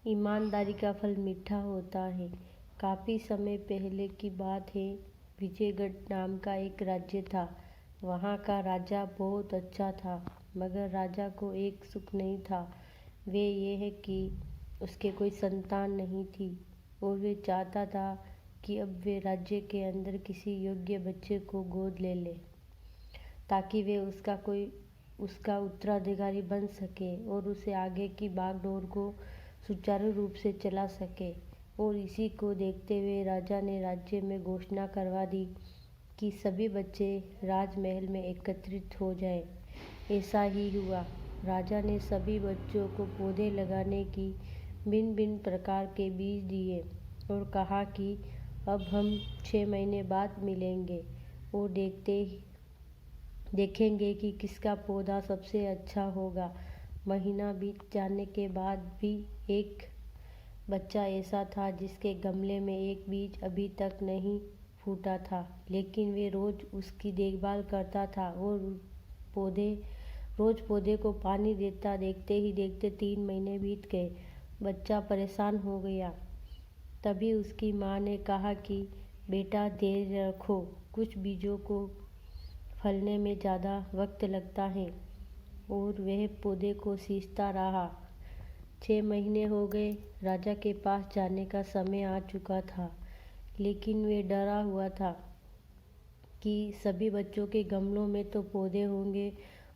ईमानदारी का फल मीठा होता है। काफ़ी समय पहले की बात है। विजयगढ़ नाम का एक राज्य था। वहाँ का राजा बहुत अच्छा था, मगर राजा को एक सुख नहीं था। वे ये है कि उसके कोई संतान नहीं थी और वे चाहता था कि अब वे राज्य के अंदर किसी योग्य बच्चे को गोद ले ले, ताकि वे उसका उत्तराधिकारी बन सके और उसे आगे की बागडोर को सुचारू रूप से चला सके। और इसी को देखते हुए राजा ने राज्य में घोषणा करवा दी कि सभी बच्चे राजमहल में एकत्रित हो जाएं। ऐसा ही हुआ। राजा ने सभी बच्चों को पौधे लगाने की भिन्न भिन्न प्रकार के बीज दिए और कहा कि अब हम 6 महीने बाद मिलेंगे और देखेंगे कि किसका पौधा सबसे अच्छा होगा। महीना बीत जाने के बाद भी एक बच्चा ऐसा था जिसके गमले में एक बीज अभी तक नहीं फूटा था, लेकिन वे रोज उसकी देखभाल करता था और रोज पौधे को पानी देता। देखते ही देखते 3 महीने बीत गए। बच्चा परेशान हो गया। तभी उसकी माँ ने कहा कि बेटा धैर्य रखो, कुछ बीजों को फलने में ज़्यादा वक्त लगता है। और वह पौधे को सींचता रहा। 6 महीने हो गए। राजा के पास जाने का समय आ चुका था, लेकिन वे डरा हुआ था कि सभी बच्चों के गमलों में तो पौधे होंगे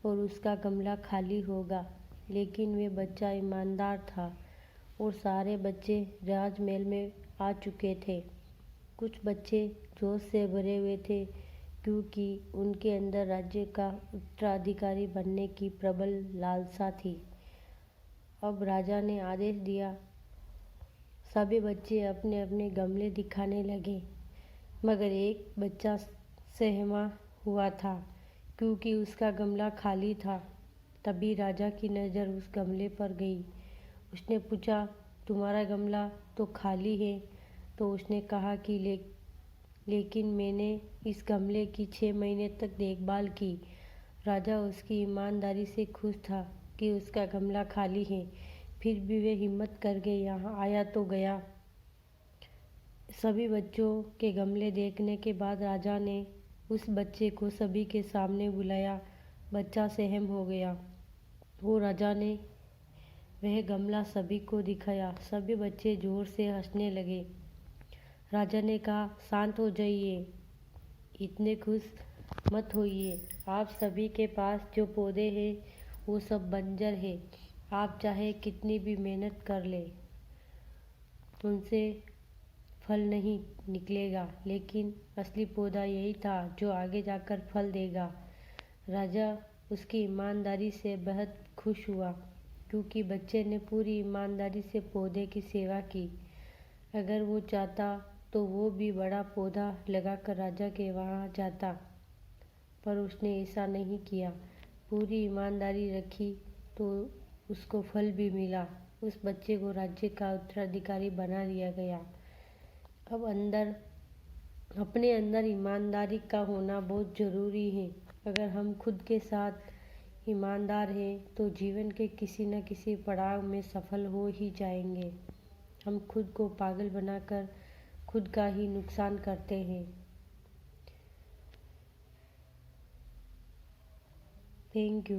और उसका गमला खाली होगा। लेकिन वे बच्चा ईमानदार था और सारे बच्चे राजमहल में आ चुके थे। कुछ बच्चे जोश से भरे हुए थे, क्योंकि उनके अंदर राज्य का उत्तराधिकारी बनने की प्रबल लालसा थी। अब राजा ने आदेश दिया। सभी बच्चे अपने अपने गमले दिखाने लगे, मगर एक बच्चा सहमा हुआ था, क्योंकि उसका गमला खाली था। तभी राजा की नज़र उस गमले पर गई। उसने पूछा, तुम्हारा गमला तो खाली है। तो उसने कहा कि लेकिन मैंने इस गमले की 6 महीने तक देखभाल की। राजा उसकी ईमानदारी से खुश था कि उसका गमला खाली है, फिर भी वे हिम्मत करके यहाँ आया तो गया। सभी बच्चों के गमले देखने के बाद राजा ने उस बच्चे को सभी के सामने बुलाया। बच्चा सहम हो गया और राजा ने वह गमला सभी को दिखाया। सभी बच्चे जोर से हंसने लगे। राजा ने कहा, शांत हो जाइए, इतने खुश मत होइए। आप सभी के पास जो पौधे हैं वो सब बंजर है। आप चाहे कितनी भी मेहनत कर ले, उनसे फल नहीं निकलेगा। लेकिन असली पौधा यही था जो आगे जाकर फल देगा। राजा उसकी ईमानदारी से बहुत खुश हुआ, क्योंकि बच्चे ने पूरी ईमानदारी से पौधे की सेवा की। अगर वो चाहता तो वो भी बड़ा पौधा लगाकर राजा के वहाँ जाता, पर उसने ऐसा नहीं किया। पूरी ईमानदारी रखी तो उसको फल भी मिला। उस बच्चे को राज्य का उत्तराधिकारी बना दिया गया। अब अपने अंदर ईमानदारी का होना बहुत ज़रूरी है। अगर हम खुद के साथ ईमानदार हैं तो जीवन के किसी न किसी पड़ाव में सफल हो ही जाएंगे। हम खुद को पागल बनाकर खुद का ही नुकसान करते हैं। Thank you.